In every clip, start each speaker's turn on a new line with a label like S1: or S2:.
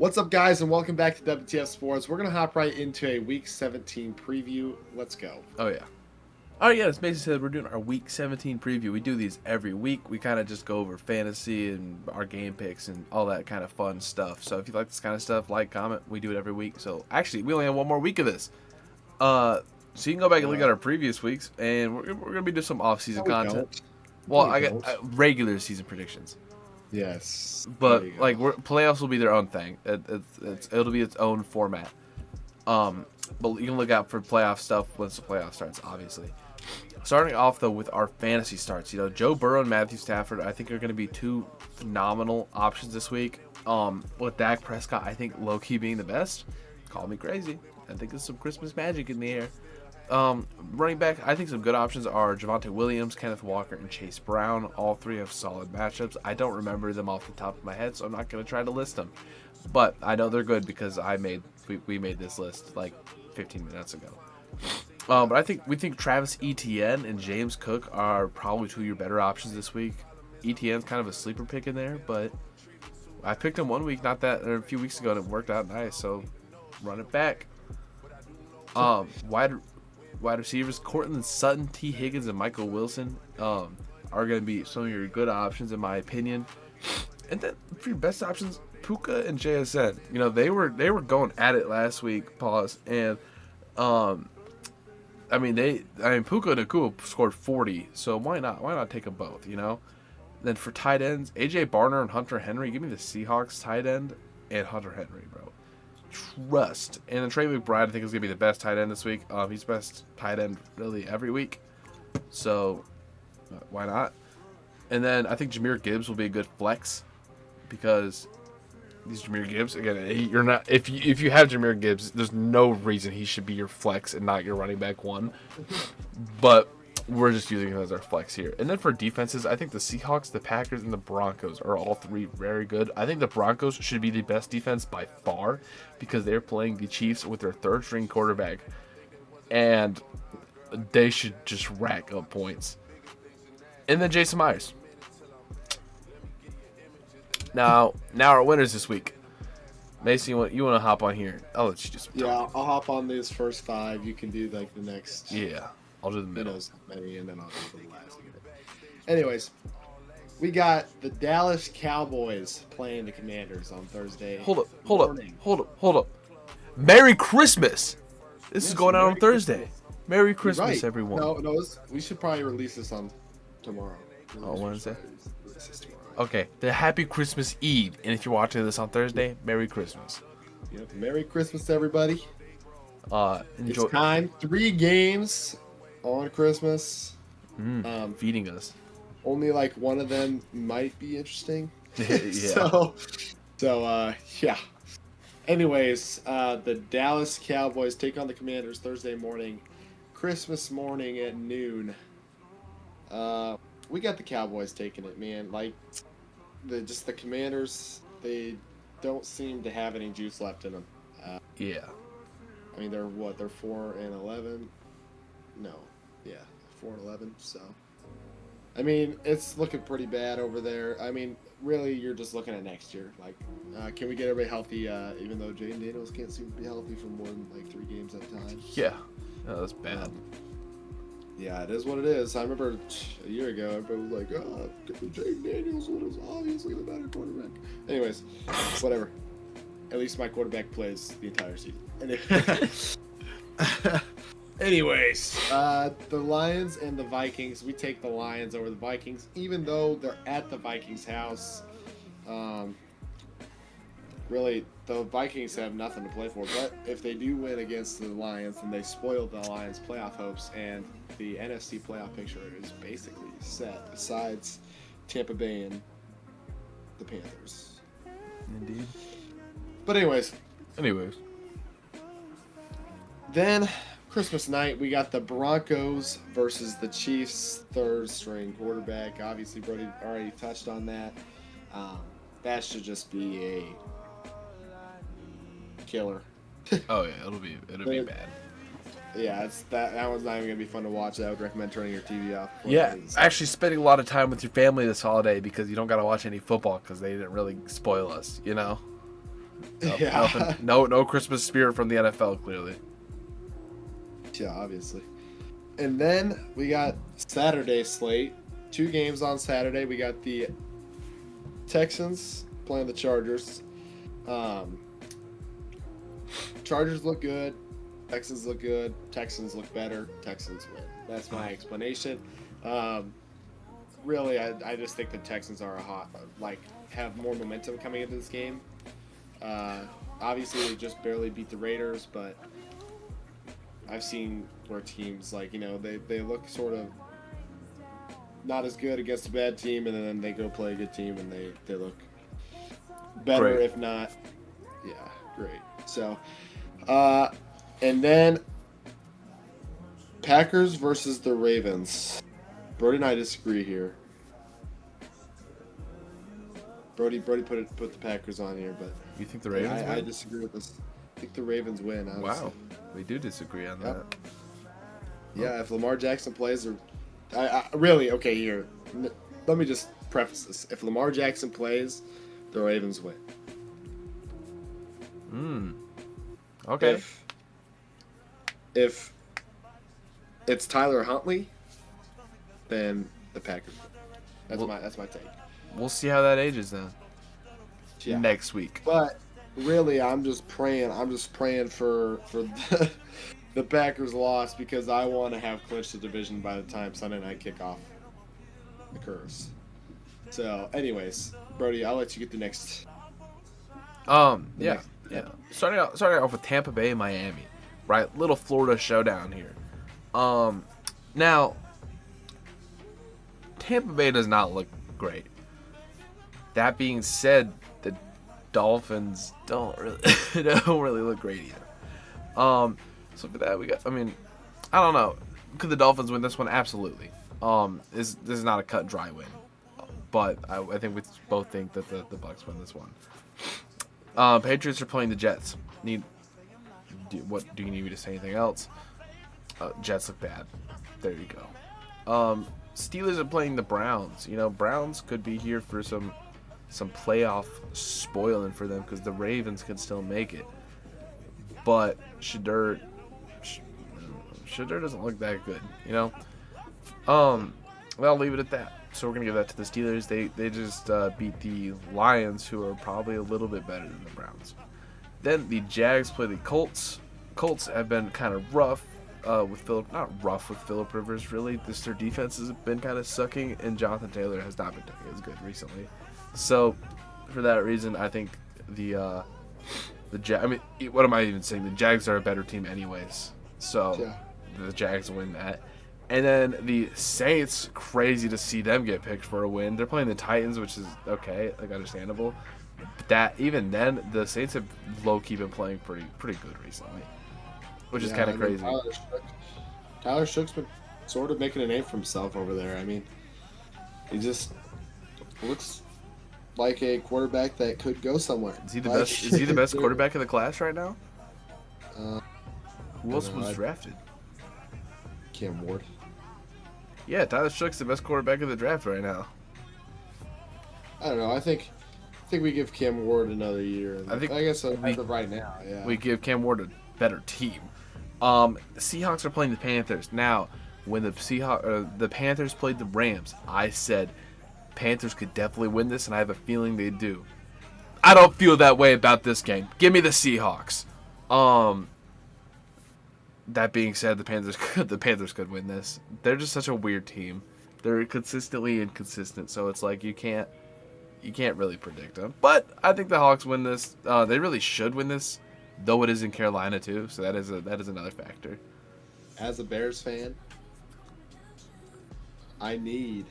S1: What's up, guys, and welcome back to WTF Sports. We're going to hop right into a Week 17 preview. Let's go.
S2: Oh, yeah. Oh, yeah, it's basically we're doing our Week 17 preview. We do these every week. We kind of just go over fantasy and our game picks and all that kind of fun stuff. So if you like this kind of stuff, like, comment. We do it every week. So actually, we only have one more week of this. So you can go back and look at our previous weeks, and we're going to be doing some off-season content. Well, I got regular season predictions.
S1: Yes.
S2: But playoffs will be their own thing. It'll be its own format. But you can look out for playoff stuff once the playoff starts, obviously. Starting off though with our fantasy starts, Joe Burrow and Matthew Stafford, I think are going to be two phenomenal options this week. With Dak Prescott, I think low key being the best. Call me crazy. I think there's some Christmas magic in the air. Running back, I think some good options are Javonte Williams, Kenneth Walker, and Chase Brown. All three have solid matchups. I don't remember them off the top of my head, so I'm not going to try to list them. But I know they're good because we made this list like 15 minutes ago. But we think Travis Etienne and James Cook are probably two of your better options this week. Etienne's kind of a sleeper pick in there, but I picked him one week, a few weeks ago, and it worked out nice. So run it back. Wide receivers, Courtland Sutton, T. Higgins, and Michael Wilson are going to be some of your good options, in my opinion. And then for your best options, Puka and JSN. They were going at it last week. And Puka and Nakua scored 40, so why not take them both? Then for tight ends, AJ Barner and Hunter Henry. Give me the Seahawks tight end and Hunter Henry, bro. Trust. And then Trey McBride, I think, is going to be the best tight end this week. He's best tight end really every week. So, why not? And then I think Jahmyr Gibbs will be a good flex because these Jahmyr Gibbs, again, you're not, if you have Jahmyr Gibbs, there's no reason he should be your flex and not your running back one. But we're just using him as our flex here. And then for defenses, I think the Seahawks, the Packers, and the Broncos are all three very good. I think the Broncos should be the best defense by far because they're playing the Chiefs with their third-string quarterback. And they should just rack up points. And then Jason Myers. Now our winners this week. Mason, you want to hop on here? I'll let you just.
S1: Yeah, I'll hop on these first five. You can do the next.
S2: Yeah, I'll do the middle.
S1: And then I'll do the last. Anyways, we got the Dallas Cowboys playing the Commanders on Thursday.
S2: Hold up. Merry Christmas! This is going out on Thursday. Merry Christmas, everyone.
S1: No, we should probably release this on tomorrow.
S2: Wednesday? Okay, the Happy Christmas Eve. And if you're watching this on Thursday, Merry Christmas.
S1: Yep, Merry Christmas to everybody.
S2: Enjoy.
S1: It's time. 3 games on Christmas.
S2: Feeding us.
S1: Only one of them might be interesting.
S2: Yeah.
S1: So, yeah. Anyways, the Dallas Cowboys take on the Commanders Thursday morning, Christmas morning at noon. We got the Cowboys taking it, man. The Commanders, they don't seem to have any juice left in them.
S2: Yeah.
S1: They're 4-11. No, yeah, 4-11. So, it's looking pretty bad over there. Really, you're just looking at next year. Can we get everybody healthy? Even though Jaden Daniels can't seem to be healthy for more than 3 games at a time.
S2: Yeah, no, that's bad.
S1: Yeah, it is what it is. I remember a year ago, everybody was like, "Oh, Jaden Daniels was obviously the better quarterback." Anyways, whatever. At least my quarterback plays the entire season. Anyways, the Lions and the Vikings. We take the Lions over the Vikings, even though they're at the Vikings' house. Really, the Vikings have nothing to play for. But if they do win against the Lions, then they spoil the Lions' playoff hopes, and the NFC playoff picture is basically set. Besides Tampa Bay and the Panthers.
S2: Indeed.
S1: But anyways. Then Christmas night, we got the Broncos versus the Chiefs' third-string quarterback. Obviously, Brody already touched on that. That should just be a killer.
S2: Oh yeah, it'll be bad.
S1: Yeah, that one's not even gonna be fun to watch. I would recommend turning your TV off.
S2: Yeah, actually spending a lot of time with your family this holiday because you don't gotta watch any football because they didn't really spoil us,
S1: Yeah.
S2: Nothing. No Christmas spirit from the NFL, clearly.
S1: Yeah, obviously. And then we got Saturday slate. 2 games on Saturday. We got the Texans playing the Chargers. Chargers look good. Texans look good. Texans look better. Texans win. That's my explanation. Really, I just think the Texans are have more momentum coming into this game. Obviously, they just barely beat the Raiders, but I've seen where teams they look sort of not as good against a bad team, and then they go play a good team and they look better,
S2: Great.
S1: if not, yeah, great. So, and then Packers versus the Ravens. Brody and I disagree here. Brody put the Packers on here, but
S2: You think the Ravens
S1: I
S2: win?
S1: disagree with this. I think the Ravens win. Honestly.
S2: Wow. We do disagree on
S1: Yep.
S2: that.
S1: Yeah, if Lamar Jackson plays, I really okay here. Let me just preface this: if Lamar Jackson plays, the Ravens win.
S2: Okay.
S1: If it's Tyler Huntley, then the Packers win. That's my take.
S2: We'll see how that ages then.
S1: Yeah.
S2: Next week.
S1: But really, I'm just praying for the Packers loss because I want to have clinched the division by the time Sunday night kickoff occurs. So, anyways, Brody, I'll let you get the next.
S2: Yeah. Starting off with Tampa Bay and Miami, right? Little Florida showdown here. Now Tampa Bay does not look great. That being said, the Dolphins don't really look great either. So for that I don't know. Could the Dolphins win this one? Absolutely. This is not a cut and dry win, but I think we both think that the Bucs win this one. Patriots are playing the Jets. Do you need me to say anything else? Jets look bad. There you go. Steelers are playing the Browns. Browns could be here for some playoff spoiling for them because the Ravens could still make it. But Shedeur doesn't look that good, Well, I'll leave it at that. So we're gonna give that to the Steelers. They just beat the Lions, who are probably a little bit better than the Browns. Then the Jags play the Colts. Colts have been kind of rough with Philip, not rough with Philip Rivers really. Their defense has been kind of sucking, and Jonathan Taylor has not been doing as good recently. So for that reason, I think the what am I even saying? The Jags are a better team anyways. So
S1: Yeah.
S2: the Jags win that. And then the Saints, crazy to see them get picked for a win. They're playing the Titans, which is okay, understandable. But even then, the Saints have low-key been playing pretty good recently, which is kind of crazy.
S1: Tyler Shook's been sort of making a name for himself over there. I mean, he just looks like a quarterback that could go somewhere.
S2: Is he the best? Is he the best quarterback in the class right now? Who else was drafted?
S1: Cam Ward.
S2: Yeah, Tyler Shook's the best quarterback in the draft right now.
S1: I don't know. I think we give Cam Ward another year. I guess as of right now, yeah.
S2: We give Cam Ward a better team. The Seahawks are playing the Panthers now. When the Panthers played the Rams, I said Panthers could definitely win this, and I have a feeling they do. I don't feel that way about this game. Give me the Seahawks. That being said, the Panthers could win this. They're just such a weird team. They're consistently inconsistent, so it's like you can't really predict them. But I think the Hawks win this. They really should win this, though it is in Carolina too. So that is another factor.
S1: As a Bears fan, I need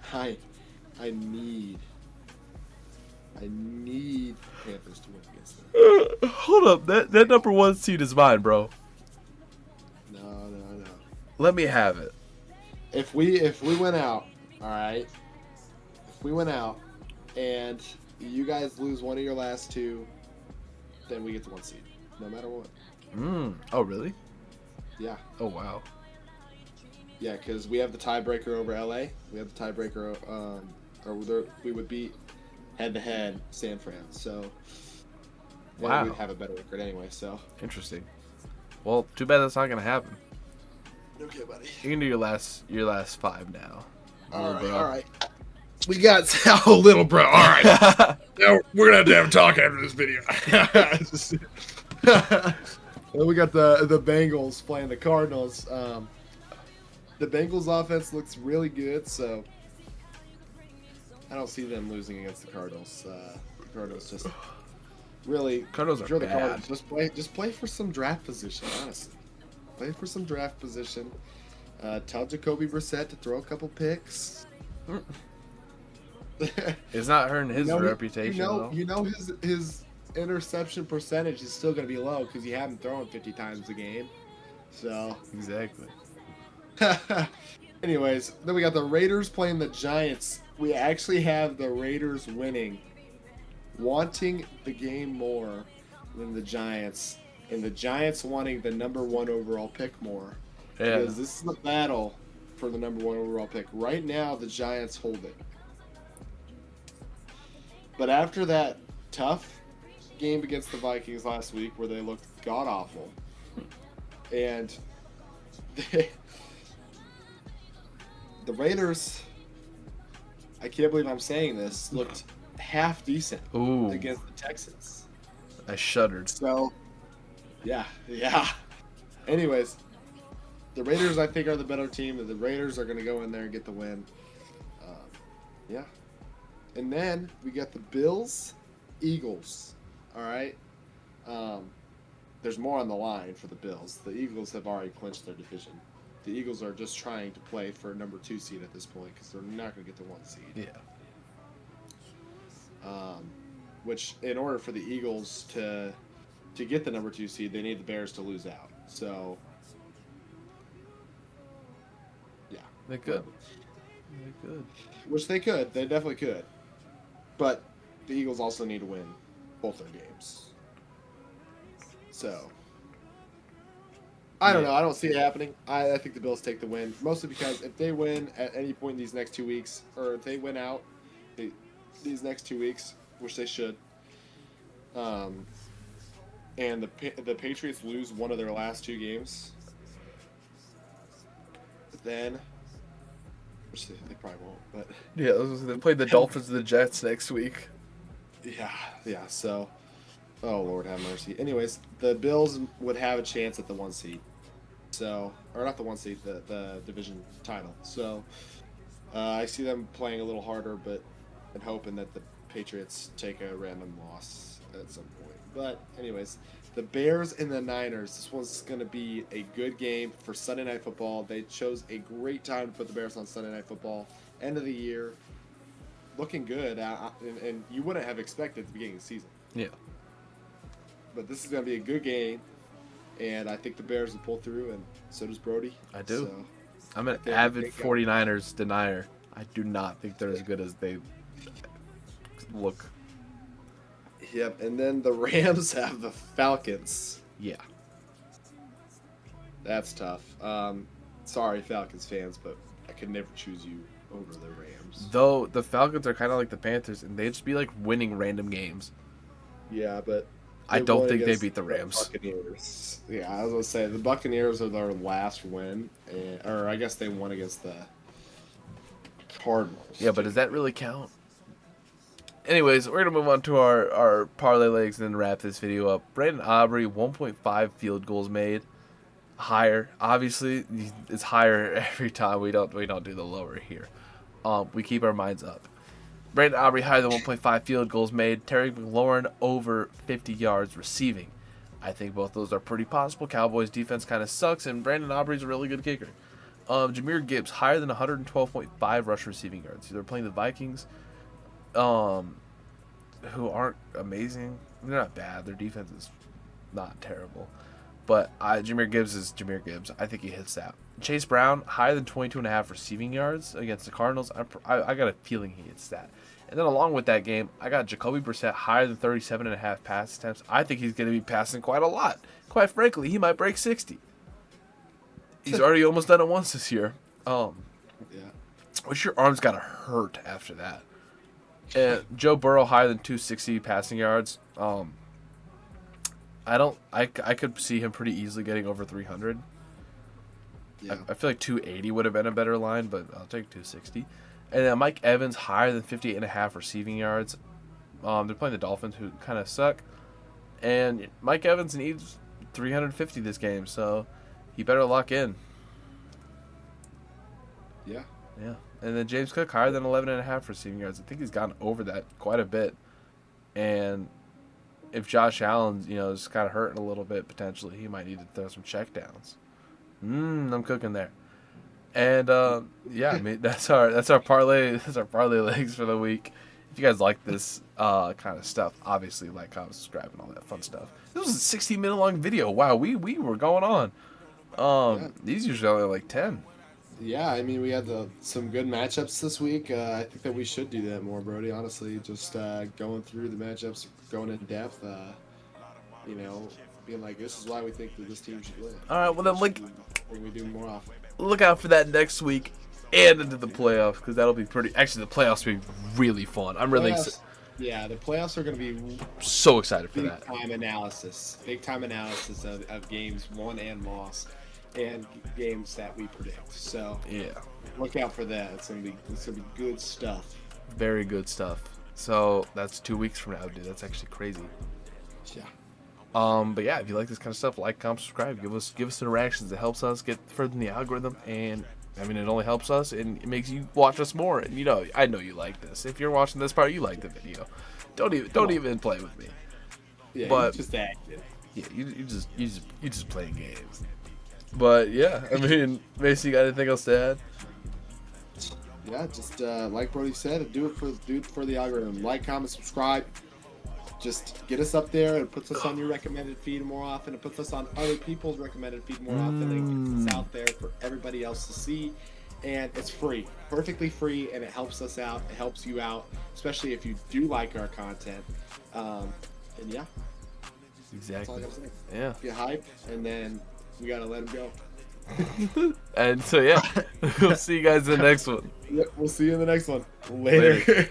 S1: Panthers to win against them.
S2: Hold up, that number one seed is mine, bro.
S1: No.
S2: Let me have it.
S1: If we went out, all right. If we went out, and you guys lose one of your last two, then we get the one seed, no matter what.
S2: Oh really?
S1: Yeah.
S2: Oh wow.
S1: Yeah, because we have the tiebreaker over LA. We have the tiebreaker, we would beat head-to-head San Fran. So And
S2: Wow.
S1: we'd have a better record anyway. So.
S2: Interesting. Well, too bad that's not gonna happen.
S1: Okay, buddy.
S2: You can do your last 5 now.
S1: All right,
S2: bro.
S1: all right. We got little bro. All right. Now we're gonna have to talk after this video. Well, we got the Bengals playing the Cardinals. The Bengals offense looks really good, so I don't see them losing against the Cardinals. The Cardinals just really
S2: Cardinals are
S1: if you're the
S2: bad.
S1: Cardinals, just play for some draft position. Honestly, play for some draft position. Tell Jacoby Brissett to throw a couple picks.
S2: It's not hurting his
S1: You know,
S2: reputation. though.
S1: His interception percentage is still going to be low because you haven't thrown 50 times a game. So,
S2: Exactly.
S1: anyways, then we got the Raiders playing the Giants. We actually have the Raiders winning, wanting the game more than the Giants, and the Giants wanting the number 1 overall pick more.
S2: Yeah.
S1: Because this is the battle for the number 1 overall pick. Right now, the Giants hold it. But after that tough game against the Vikings last week where they looked god-awful, and the Raiders, I can't believe I'm saying this, looked half decent
S2: Ooh.
S1: against the Texans.
S2: I shuddered.
S1: So, yeah. Anyways, the Raiders, I think, are the better team. The Raiders are going to go in there and get the win. Yeah. And then we got the Bills, Eagles. All right. There's more on the line for the Bills. The Eagles have already clinched their division. The Eagles are just trying to play for a number 2 seed at this point because they're not going to get the 1 seed.
S2: Yeah.
S1: Which, in order for the Eagles to get the number 2 seed, they need the Bears to lose out. So, yeah.
S2: They could. They could.
S1: Which they could. They definitely could. But the Eagles also need to win both their games. So, I don't know. I don't see it happening. I think the Bills take the win. Mostly because if they win at any point in these next 2 weeks, or if they win out these next 2 weeks, which they should, and the Patriots lose one of their last 2 games, then, which they probably won't, but
S2: Yeah, they played the Dolphins and the Jets next week.
S1: yeah. So, oh Lord have mercy. Anyways, the Bills would have a chance at the 1 seed. So, or not the 1 seed, the division title. So, I see them playing a little harder, but and hoping that the Patriots take a random loss at some point. But anyways, the Bears and the Niners. This one's going to be a good game for Sunday Night Football. They chose a great time to put the Bears on Sunday Night Football. End of the year, looking good, and you wouldn't have expected at the beginning of the season.
S2: Yeah.
S1: But this is going to be a good game, and I think the Bears will pull through, and so does Brody.
S2: I do.
S1: So,
S2: I'm an
S1: think
S2: avid
S1: they got-
S2: 49ers denier. I do not think they're as good as they look.
S1: Yep, and then the Rams have the Falcons.
S2: Yeah.
S1: That's tough. Sorry, Falcons fans, but I could never choose you over the Rams.
S2: Though the Falcons are kind of like the Panthers, and they just be like winning random games.
S1: Yeah, but
S2: I
S1: they
S2: don't
S1: won
S2: think they
S1: against
S2: beat the Rams.
S1: Buccaneers. Yeah, I was gonna say the Buccaneers are their last win, or I guess they won against the Cardinals.
S2: Yeah, but does that really count? Anyways, we're going to move on to our parlay legs and then wrap this video up. Brandon Aubrey, 1.5 field goals made. Higher. Obviously, it's higher every time. We don't do the lower here. We keep our minds up. Brandon Aubrey higher than 1.5 field goals made. Terry McLaurin over 50 yards receiving. I think both those are pretty possible. Cowboys defense kind of sucks, and Brandon Aubrey's a really good kicker. Jahmyr Gibbs higher than 112.5 rush receiving yards. They're playing the Vikings, who aren't amazing. They're not bad. Their defense is not terrible. But Jahmyr Gibbs is Jahmyr Gibbs. I think he hits that. Chase Brown, higher than 22.5 receiving yards against the Cardinals. I got a feeling he hits that. And then along with that game, I got Jacoby Brissett higher than 37.5 pass attempts. I think he's going to be passing quite a lot. Quite frankly, he might break 60. He's already almost done it once this year.
S1: Yeah.
S2: Which your arm's got to hurt after that. And Joe Burrow higher than 260 passing yards. I could see him pretty easily getting over 300.
S1: Yeah.
S2: I feel like 280 would have been a better line, but I'll take 260. And then Mike Evans higher than 58.5 receiving yards. They're playing the Dolphins, who kind of suck. And Mike Evans needs 350 this game, so he better lock in.
S1: Yeah.
S2: Yeah. And then James Cook higher than 11.5 receiving yards. I think he's gone over that quite a bit. And if Josh Allen, is kind of hurting a little bit potentially, he might need to throw some checkdowns. I'm cooking there. And yeah, I mean that's our parlay legs for the week. If you guys like this kind of stuff, obviously like, comment, subscribe, and all that fun stuff. This was a 16-minute long video. Wow, we were going on.
S1: Yeah.
S2: These usually only like 10.
S1: Yeah, I mean, we had some good matchups this week. I think that we should do that more, Brody. Honestly, just going through the matchups, going in depth. Being like, this is why we think that this team should win.
S2: All right, well then
S1: we do more often.
S2: Look out for that next week and into the playoffs, because that'll be pretty. Actually, the playoffs will be really fun. I'm really
S1: Yeah, the playoffs are going to be
S2: so excited for that.
S1: Big time analysis of games won and lost, and games that we predict. So
S2: yeah,
S1: look out for that. It's gonna be good stuff.
S2: Very good stuff. So that's 2 weeks from now, dude. That's actually crazy.
S1: Yeah.
S2: But yeah, if you like this kind of stuff, like, comment, subscribe, give us interactions. It helps us get further in the algorithm, and I mean, it only helps us, and it makes you watch us more. And I know you like this. If you're watching this part, you like the video. Don't even play with me.
S1: Yeah,
S2: but
S1: just acting.
S2: Yeah, you just playing games. But yeah, I mean, Mason, you got anything else to add?
S1: Yeah, just like Brody said, do it for the algorithm. Like, comment, subscribe. Just get us up there. It puts us on your recommended feed more often. It puts us on other people's recommended feed more often. It gets us out there for everybody else to see. And it's free, perfectly free, and it helps us out. It helps you out, especially if you do like our content. And yeah,
S2: exactly.
S1: That's all I gotta say.
S2: Yeah.
S1: Get hype, and then we gotta let him go.
S2: And so yeah, we'll see you guys in the next one.
S1: We'll see you in the next one. Later.